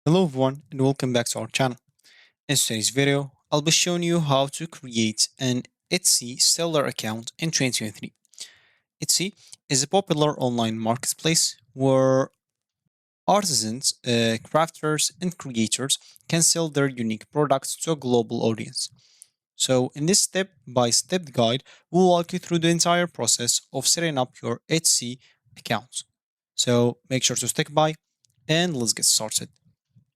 Hello everyone and welcome back to our channel. In today's video, I'll be showing you how to create an Etsy seller account in 2023. Etsy is a popular online marketplace where artisans, crafters, and creators can sell their unique products to a global audience. So in this step-by-step guide, we'll walk you through the entire process of setting up your Etsy account. So make sure to stick by and let's get started.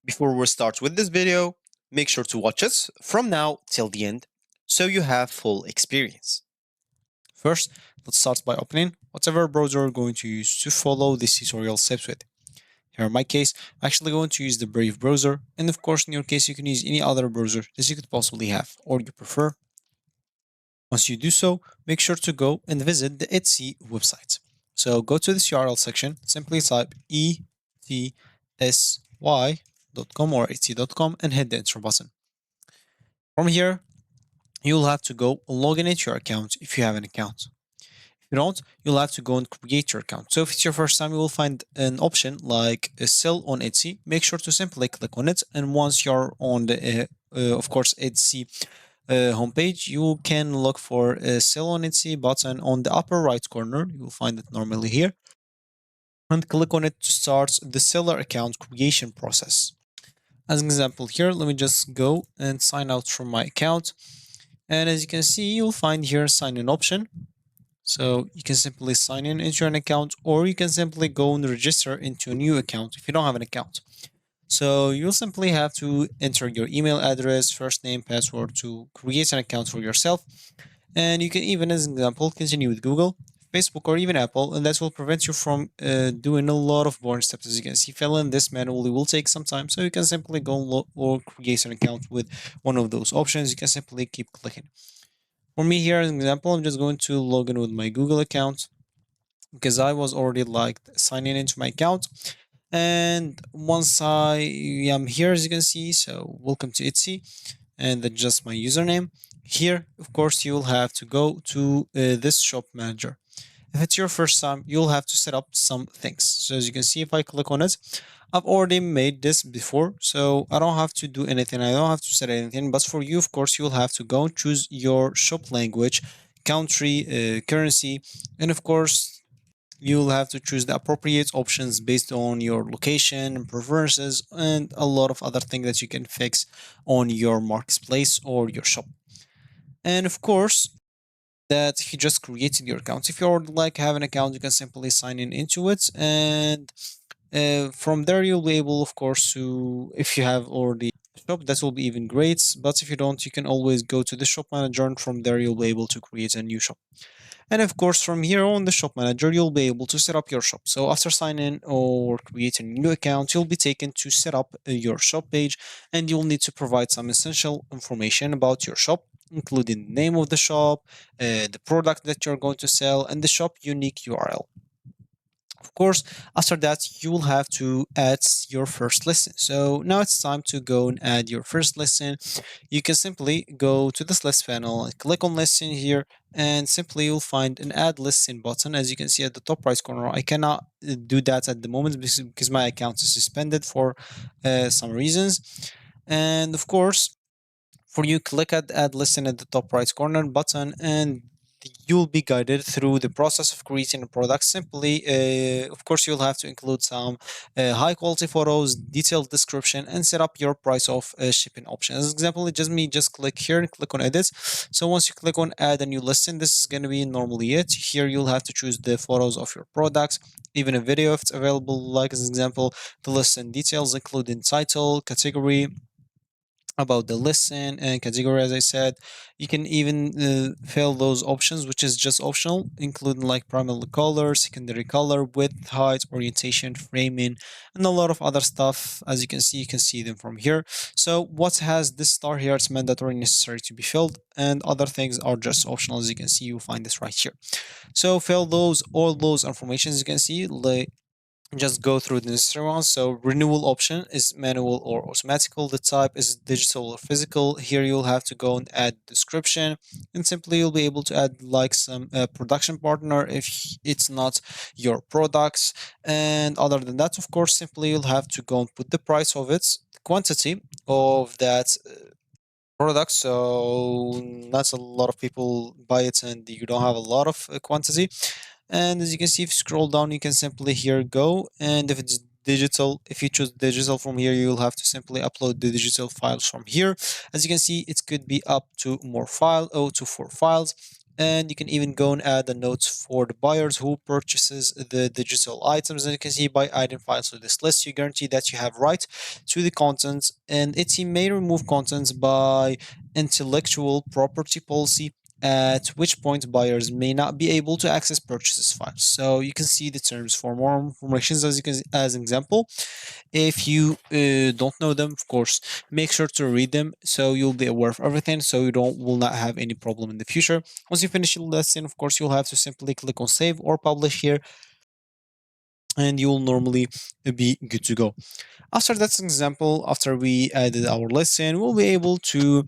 Before we start with this video, make sure to watch us from now till the end so you have full experience. First, let's start by opening whatever browser you're going to use to follow this tutorial steps with. Here in my case, I'm actually going to use the Brave browser, and of course in your case you can use any other browser that you could possibly have or you prefer. Once you do so, make sure to go and visit the Etsy website. So go to this URL section, simply type etsy.com or etsy.com and hit the enter button. From here, you'll have to go log in into your account if you have an account. If you don't, you'll have to go and create your account. So if it's your first time, you will find an option like sell on Etsy. Make sure to simply click on it. And once you're on the, of course, Etsy homepage, you can look for a sell on Etsy button on the upper right corner. You will find it normally here. And click on it to start the seller account creation process. As an example here, let me just go and sign out from my account. And as you can see, you'll find here sign in option. So you can simply sign in into an account, or you can simply go and register into a new account if you don't have an account. So you'll simply have to enter your email address, first name, password to create an account for yourself. And you can even, as an example, continue with Google, Facebook, or even Apple, and that will prevent you from doing a lot of boring steps. As you can see, fill in this manually will take some time, so you can simply go or create an account with one of those options. You can simply keep clicking. For me here, as an example, I'm just going to log in with my Google account because I was already like signing into my account. And once I am here, as you can see, so welcome to Etsy, and that's just my username. Here, of course, you'll have to go to this shop manager. If it's your first time, you'll have to set up some things. So as you can see, if I click on it, I've already made this before, so I don't have to do anything. I don't have to set anything. But for you, of course, you'll have to go and choose your shop language, country, currency, and of course, you'll have to choose the appropriate options based on your location and preferences and a lot of other things that you can fix on your marketplace or your shop. And of course, that you just created your account. If you already like have an account, you can simply sign in into it, and from there you'll be able, of course, to if you have already a shop, that will be even great. But if you don't, you can always go to the shop manager, and from there you'll be able to create a new shop. And of course, from here on the shop manager, you'll be able to set up your shop. So after signing in or creating a new account, you'll be taken to set up your shop page, and you'll need to provide some essential information about your shop, including the name of the shop, the product that you're going to sell, and the shop unique URL. Of course, after that, you will have to add your first listing. So now it's time to go and add your first listing. You can simply go to this list panel and click on listing here, and simply you'll find an add listing button. As you can see at the top right corner, I cannot do that at the moment because my account is suspended for some reasons. And of course, for you, click at add listing at the top right corner button, and you'll be guided through the process of creating a product. Simply, of course, you'll have to include some high quality photos, detailed description, and set up your price of shipping option. As an example, just click here and click on edit. So once you click on add a new listing, this is going to be normally it. Here you'll have to choose the photos of your products, even a video if it's available. Like as an example, the listing details including title, category, about the listen and category. As I said, you can even fill those options, which is just optional, including like primary color, secondary color, width, height, orientation, framing, and a lot of other stuff. As you can see them from here. So what has this star here, it's mandatory necessary to be filled, and other things are just optional. As you can see, you find this right here. So fill those all those information. As you can see, like just go through the necessary ones. So renewal option is manual or automatical. The type is digital or physical. Here you'll have to go and add description, and simply you'll be able to add like some production partner if it's not your products. And other than that, of course, simply you'll have to go and put the price of it, the quantity of that product. So not a lot of people buy it and you don't have a lot of quantity. And as you can see, if you scroll down, you can simply here go. And if it's digital, if you choose digital from here, you'll have to simply upload the digital files from here. As you can see, it could be up to more file, to 4 files. And you can even go and add the notes for the buyers who purchases the digital items. And you can see by adding files to this list, you guarantee that you have right to the content. And Etsy may remove contents by intellectual property policy, at which point buyers may not be able to access purchases files. So you can see the terms for more information. As you can, as an example, if you don't know them, of course, make sure to read them so you'll be aware of everything, so you don't will not have any problem in the future. Once you finish your lesson, of course, you'll have to simply click on save or publish here, and you'll normally be good to go. After that example, after we added our lesson, we'll be able to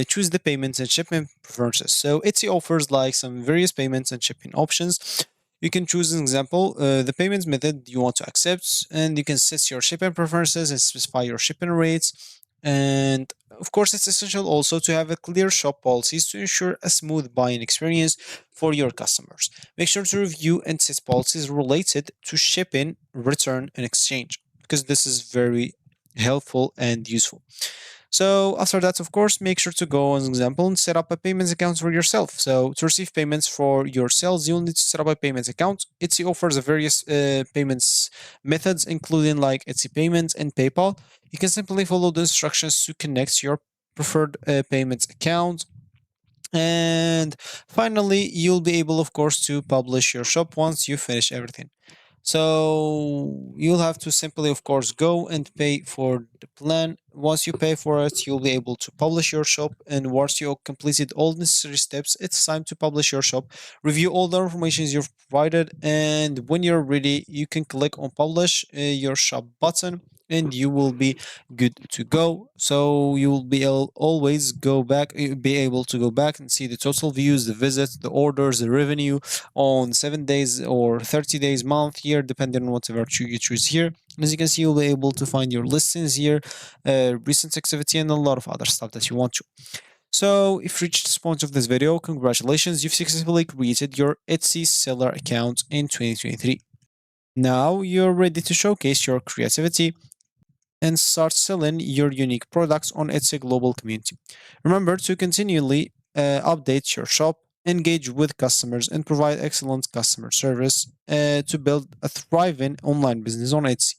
choose the payments and shipping preferences. So Etsy offers like some various payments and shipping options. You can choose an example, the payment method you want to accept, and you can set your shipping preferences and specify your shipping rates. And of course, it's essential also to have a clear shop policies to ensure a smooth buying experience for your customers. Make sure to review and set policies related to shipping, return, and exchange, because this is very helpful and useful. So after that, of course, make sure to go as an example and set up a payments account for yourself. So to receive payments for your sales, you'll need to set up a payments account. Etsy offers a various payments methods, including like Etsy Payments and PayPal. You can simply follow the instructions to connect your preferred payments account. And finally, you'll be able, of course, to publish your shop once you finish everything. So you'll have to simply, of course, go and pay for the plan. Once you pay for it, you'll be able to publish your shop. And once you completed all necessary steps, it's time to publish your shop. Review all the information you've provided, and when you're ready, you can click on publish your shop button, and you will be good to go. So you will be always go back, you'll be able to go back and see the total views, the visits, the orders, the revenue on 7 days or 30 days, month, year, depending on whatever you choose here. And as you can see, you'll be able to find your listings here, recent activity, and a lot of other stuff that you want to. So if you reached this point of this video, congratulations, you've successfully created your Etsy seller account in 2023. Now you're ready to showcase your creativity and start selling your unique products on Etsy global community. Remember to continually update your shop, engage with customers, and provide excellent customer service to build a thriving online business on Etsy.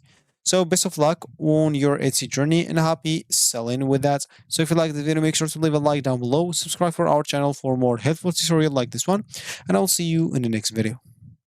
So best of luck on your Etsy journey and happy selling with that. So if you like the video, make sure to leave a like down below, subscribe for our channel for more helpful tutorial like this one, and I'll see you in the next video.